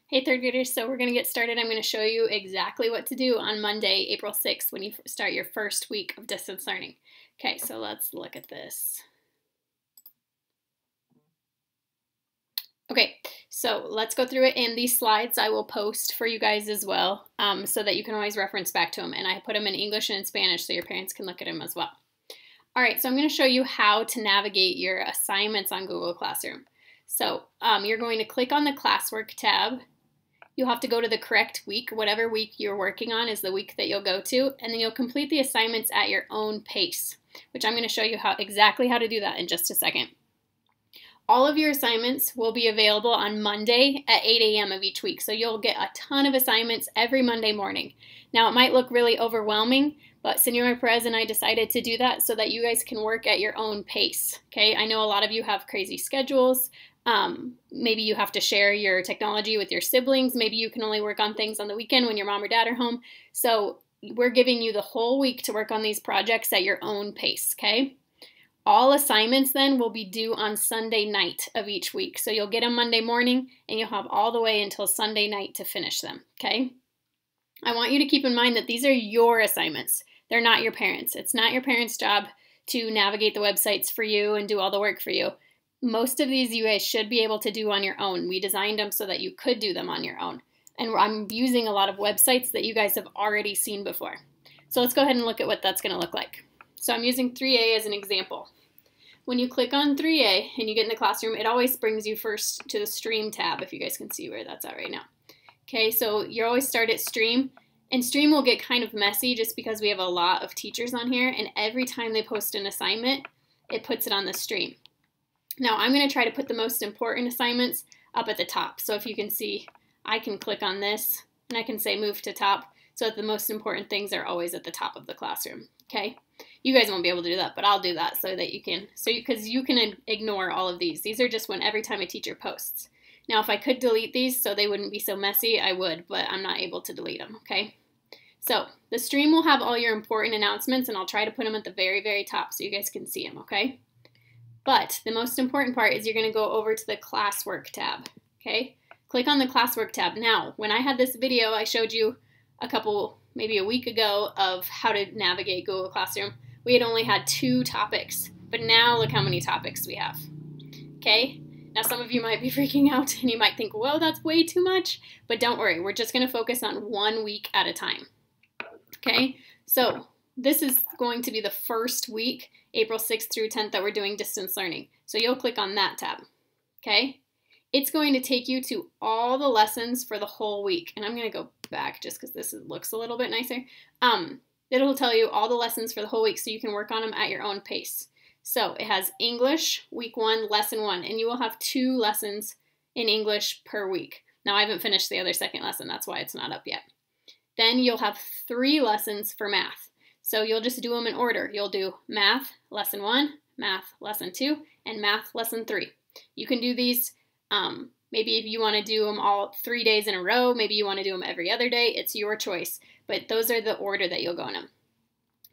Hey third graders, so we're going to get started. I'm going to show you exactly what to do on Monday, April 6th, when you start your first week of distance learning. Okay, so let's look at this. Okay, so let's go through it, and these slides I will post for you guys as well, so that you can always reference back to them, and I put them in English and in Spanish so your parents can look at them as well. All right, so I'm going to show you how to navigate your assignments on Google Classroom. So you're going to click on the classwork tab. You'll have to go to the correct week. Whatever week you're working on is the week that you'll go to, and then you'll complete the assignments at your own pace, which I'm going to show you exactly how to do that in just a second. All of your assignments will be available on Monday at 8 a.m. of each week, so you'll get a ton of assignments every Monday morning. Now, it might look really overwhelming, but Senora Perez and I decided to do that so that you guys can work at your own pace, okay? I know a lot of you have crazy schedules. Maybe you have to share your technology with your siblings. Maybe you can only work on things on the weekend when your mom or dad are home. So we're giving you the whole week to work on these projects at your own pace, okay? All assignments then will be due on Sunday night of each week. So you'll get them Monday morning, and you'll have all the way until Sunday night to finish them, okay? I want you to keep in mind that these are your assignments. They're not your parents'. It's not your parents' job to navigate the websites for you and do all the work for you. Most of these you guys should be able to do on your own. We designed them so that you could do them on your own. And I'm using a lot of websites that you guys have already seen before. So let's go ahead and look at what that's going to look like. So I'm using 3A as an example. When you click on 3A and you get in the classroom, it always brings you first to the Stream tab, if you guys can see where that's at right now. Okay, so you always start at Stream, and Stream will get kind of messy just because we have a lot of teachers on here, and every time they post an assignment, it puts it on the Stream. Now, I'm going to try to put the most important assignments up at the top. So if you can see, I can click on this, and I can say move to top, so that the most important things are always at the top of the classroom, okay? You guys won't be able to do that, but I'll do that so that you can, because you can ignore all of these. These are just every time a teacher posts. Now, if I could delete these so they wouldn't be so messy, I would, but I'm not able to delete them, okay? So the Stream will have all your important announcements, and I'll try to put them at the very, very top so you guys can see them, okay? But the most important part is you're going to go over to the Classwork tab, okay? Click on the Classwork tab. Now, when I had this video, I showed you maybe a week ago of how to navigate Google Classroom. We had only had 2 topics, but now look how many topics we have, okay? Now, some of you might be freaking out, and you might think, well, that's way too much, but don't worry. We're just going to focus on 1 week at a time, okay? So this is going to be the first week, April 6th through 10th, that we're doing distance learning. So you'll click on that tab, okay? It's going to take you to all the lessons for the whole week. And I'm going to go back just because this looks a little bit nicer. It'll tell you all the lessons for the whole week so you can work on them at your own pace. So it has English, week 1, lesson 1, and you will have 2 lessons in English per week. Now, I haven't finished the other second lesson. That's why it's not up yet. Then you'll have 3 lessons for math. So you'll just do them in order. You'll do math lesson 1, math lesson 2, and math lesson 3. You can do these, maybe if you want to do them all 3 days in a row, maybe you want to do them every other day, it's your choice. But those are the order that you'll go in them.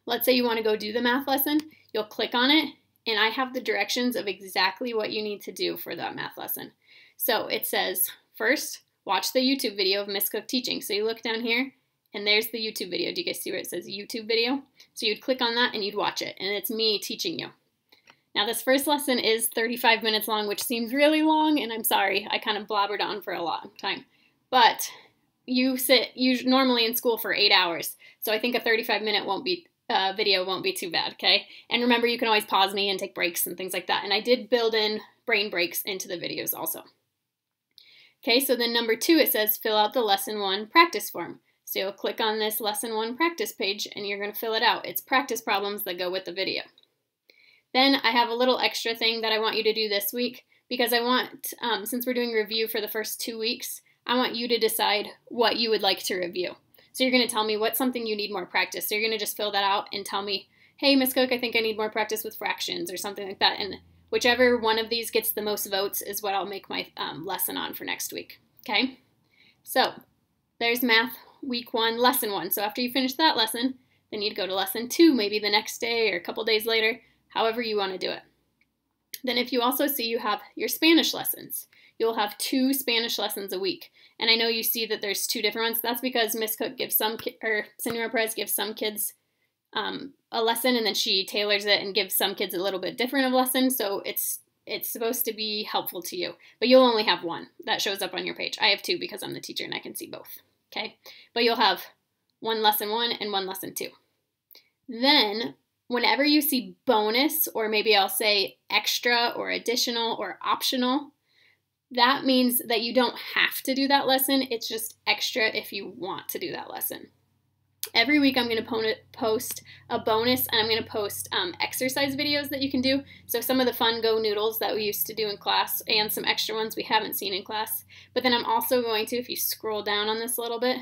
Let's say you want to go do the math lesson, you'll click on it, and I have the directions of exactly what you need to do for that math lesson. So it says, first, watch the YouTube video of Miss Cook teaching. So you look down here, and there's the YouTube video. Do you guys see where it says YouTube video? So you'd click on that and you'd watch it, and it's me teaching you. Now this first lesson is 35 minutes long, which seems really long, and I'm sorry, I kind of blabbered on for a long time. But you normally in school for 8 hours, so I think a 35-minute video won't be too bad, okay? And remember, you can always pause me and take breaks and things like that, and I did build in brain breaks into the videos also. Okay, so then number 2, it says fill out the lesson 1 practice form. So you'll click on this lesson 1 practice page and you're going to fill it out. It's practice problems that go with the video. Then I have a little extra thing that I want you to do this week because I want, since we're doing review for the first 2 weeks, I want you to decide what you would like to review. So you're going to tell me what's something you need more practice. So you're going to just fill that out and tell me, hey, Miss Cook, I think I need more practice with fractions or something like that. And whichever one of these gets the most votes is what I'll make my lesson on for next week. Okay? So there's math. Week 1, lesson 1. So after you finish that lesson, then you'd go to lesson 2, maybe the next day or a couple days later, however you want to do it. Then if you also see you have your Spanish lessons, you'll have 2 Spanish lessons a week. And I know you see that there's 2 different ones. That's because Miss Cook gives Senora Perez gives some kids a lesson, and then she tailors it and gives some kids a little bit different of lesson. So it's supposed to be helpful to you. But you'll only have 1 that shows up on your page. I have 2 because I'm the teacher and I can see both. Okay? But you'll have 1 lesson 1 and 1 lesson 2. Then, whenever you see bonus, or maybe I'll say extra or additional or optional, that means that you don't have to do that lesson. It's just extra if you want to do that lesson. Every week I'm going to post a bonus, and I'm going to post exercise videos that you can do. So some of the fun Go Noodles that we used to do in class, and some extra ones we haven't seen in class. But then I'm also going to, if you scroll down on this a little bit,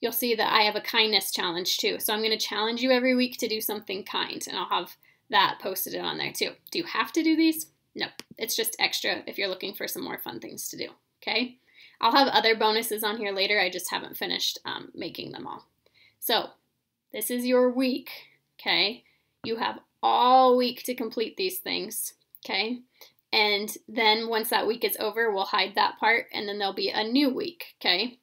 you'll see that I have a kindness challenge too. So I'm going to challenge you every week to do something kind, and I'll have that posted on there too. Do you have to do these? No, it's just extra if you're looking for some more fun things to do, okay? I'll have other bonuses on here later. I just haven't finished making them all. So this is your week, okay? You have all week to complete these things, okay? And then once that week is over, we'll hide that part, and then there'll be a new week, okay?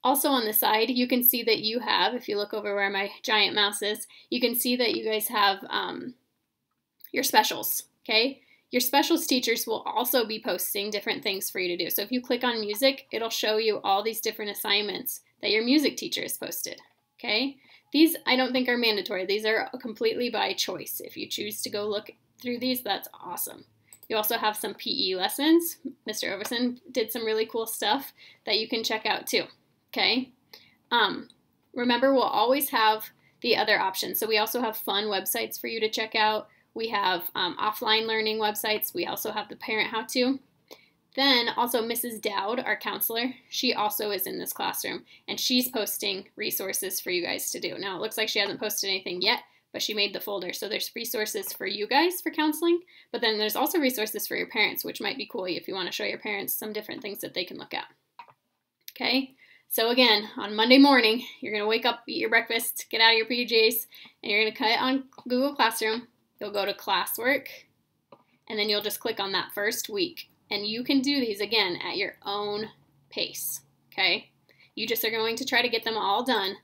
Also on the side, you can see that you have, if you look over where my giant mouse is, you can see that you guys have your specials, okay? Your specials teachers will also be posting different things for you to do. So if you click on music, it'll show you all these different assignments that your music teacher has posted, okay? These I don't think are mandatory. These are completely by choice. If you choose to go look through these, that's awesome. You also have some PE lessons. Mr. Overson did some really cool stuff that you can check out too, okay? Remember, we'll always have the other options. So we also have fun websites for you to check out. We have offline learning websites. We also have the parent how-to. Then also Mrs. Dowd, our counselor, she also is in this classroom, and she's posting resources for you guys to do. Now it looks like she hasn't posted anything yet, but she made the folder. So there's resources for you guys for counseling, but then there's also resources for your parents, which might be cool if you want to show your parents some different things that they can look at. Okay? So again, on Monday morning, you're going to wake up, eat your breakfast, get out of your PJs, and you're going to cut it on Google Classroom. You'll go to classwork, and then you'll just click on that first week. And you can do these, again, at your own pace, okay? You just are going to try to get them all done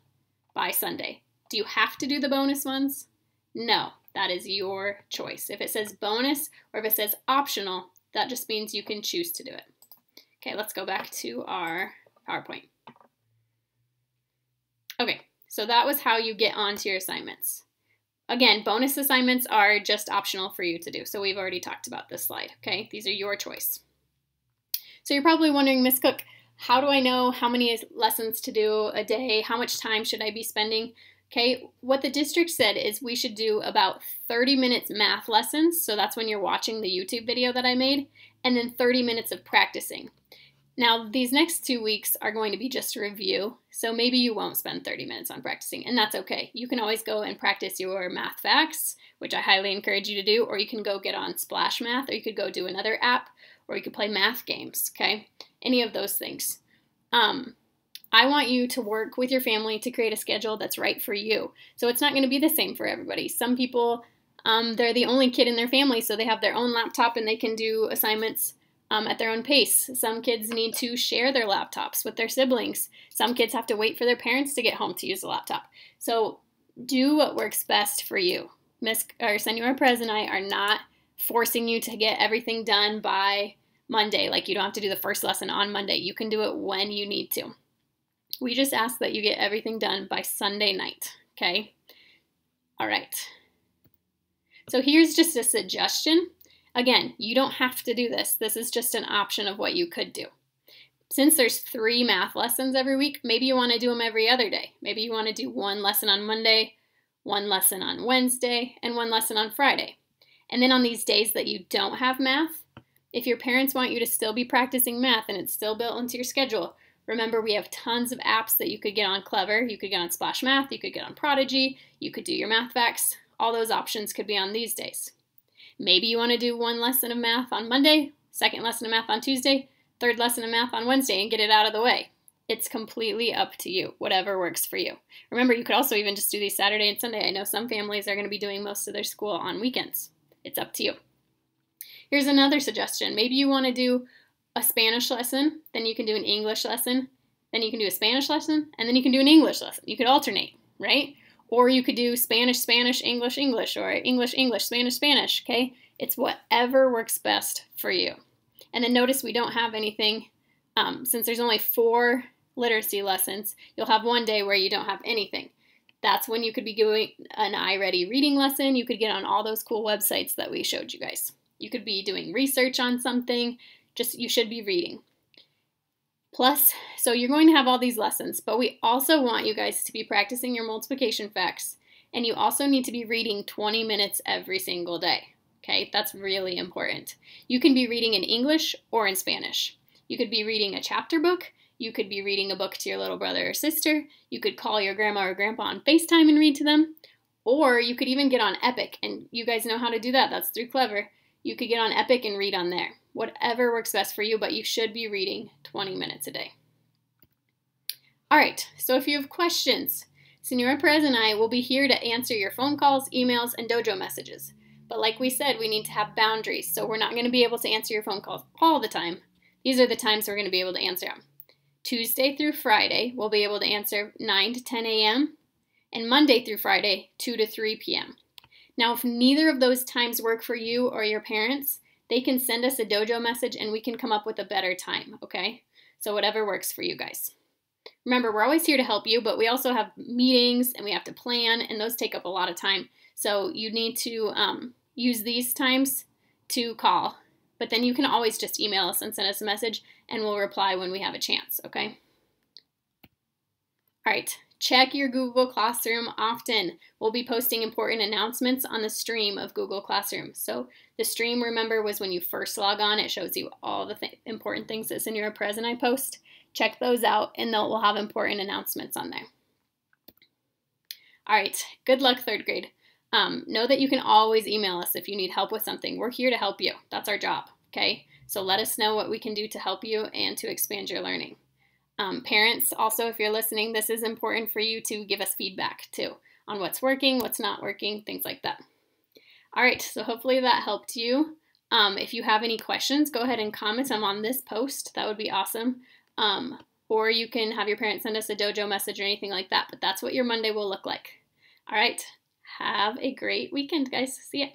by Sunday. Do you have to do the bonus ones? No, that is your choice. If it says bonus or if it says optional, that just means you can choose to do it. Okay, let's go back to our PowerPoint. Okay, so that was how you get onto your assignments. Again, bonus assignments are just optional for you to do. So we've already talked about this slide, okay? These are your choice. So you're probably wondering, Miss Cook, how do I know how many lessons to do a day? How much time should I be spending? Okay, what the district said is we should do about 30 minutes math lessons. So that's when you're watching the YouTube video that I made, and then 30 minutes of practicing. Now, these next 2 weeks are going to be just a review, so maybe you won't spend 30 minutes on practicing, and that's okay. You can always go and practice your math facts, which I highly encourage you to do, or you can go get on Splash Math, or you could go do another app, or you could play math games, okay? Any of those things. I want you to work with your family to create a schedule that's right for you. So it's not going to be the same for everybody. Some people, they're the only kid in their family, so they have their own laptop and they can do assignments at their own pace. Some kids need to share their laptops with their siblings. Some kids have to wait for their parents to get home to use the laptop. So do what works best for you. Senora Perez and I are not forcing you to get everything done by Monday. Like, you don't have to do the first lesson on Monday. You can do it when you need to. We just ask that you get everything done by Sunday night, okay? All right. So here's just a suggestion. Again, you don't have to do this. This is just an option of what you could do. Since there's 3 math lessons every week, maybe you want to do them every other day. Maybe you want to do 1 lesson on Monday, 1 lesson on Wednesday, and 1 lesson on Friday. And then on these days that you don't have math, if your parents want you to still be practicing math and it's still built into your schedule, remember we have tons of apps that you could get on Clever. You could get on Splash Math, you could get on Prodigy, you could do your math facts. All those options could be on these days. Maybe you want to do 1 lesson of math on Monday, 2nd lesson of math on Tuesday, 3rd lesson of math on Wednesday, and get it out of the way. It's completely up to you, whatever works for you. Remember, you could also even just do these Saturday and Sunday. I know some families are going to be doing most of their school on weekends. It's up to you. Here's another suggestion. Maybe you want to do a Spanish lesson, then you can do an English lesson, then you can do a Spanish lesson, and then you can do an English lesson. You could alternate, right? Or you could do Spanish, Spanish, English, English, or English, English, Spanish, Spanish, okay? It's whatever works best for you. And then notice we don't have anything, since there's only 4 literacy lessons, you'll have one day where you don't have anything. That's when you could be doing an iReady reading lesson. You could get on all those cool websites that we showed you guys. You could be doing research on something, just you should be reading. Plus, so you're going to have all these lessons, but we also want you guys to be practicing your multiplication facts, and you also need to be reading 20 minutes every single day, okay? That's really important. You can be reading in English or in Spanish. You could be reading a chapter book. You could be reading a book to your little brother or sister. You could call your grandma or grandpa on FaceTime and read to them. Or you could even get on Epic, and you guys know how to do that. That's through Clever. You could get on Epic and read on there. Whatever works best for you, but you should be reading 20 minutes a day. All right, so if you have questions, Senora Perez and I will be here to answer your phone calls, emails, and dojo messages. But like we said, we need to have boundaries, so we're not going to be able to answer your phone calls all the time. These are the times we're going to be able to answer them. Tuesday through Friday, we'll be able to answer 9 to 10 a.m., and Monday through Friday, 2 to 3 p.m. Now, if neither of those times work for you or your parents, they can send us a dojo message and we can come up with a better time, okay? So whatever works for you guys. Remember, we're always here to help you, but we also have meetings and we have to plan, and those take up a lot of time. So you need to use these times to call, but then you can always just email us and send us a message, and we'll reply when we have a chance, okay? All right. Check your Google Classroom often. We'll be posting important announcements on the stream of Google Classroom. So the stream, remember, was when you first log on. It shows you all the important things that Senora Perez and I post. Check those out, and we'll have important announcements on there. All right, good luck, 3rd grade. Know that you can always email us if you need help with something. We're here to help you. That's our job, okay? So let us know what we can do to help you and to expand your learning. Parents, also, if you're listening, this is important for you to give us feedback too on what's working, what's not working, things like that. All right, so hopefully that helped you. If you have any questions, go ahead and comment them on this post. That would be awesome. Or you can have your parents send us a dojo message or anything like that, but that's what your Monday will look like. All right, have a great weekend, guys. See ya.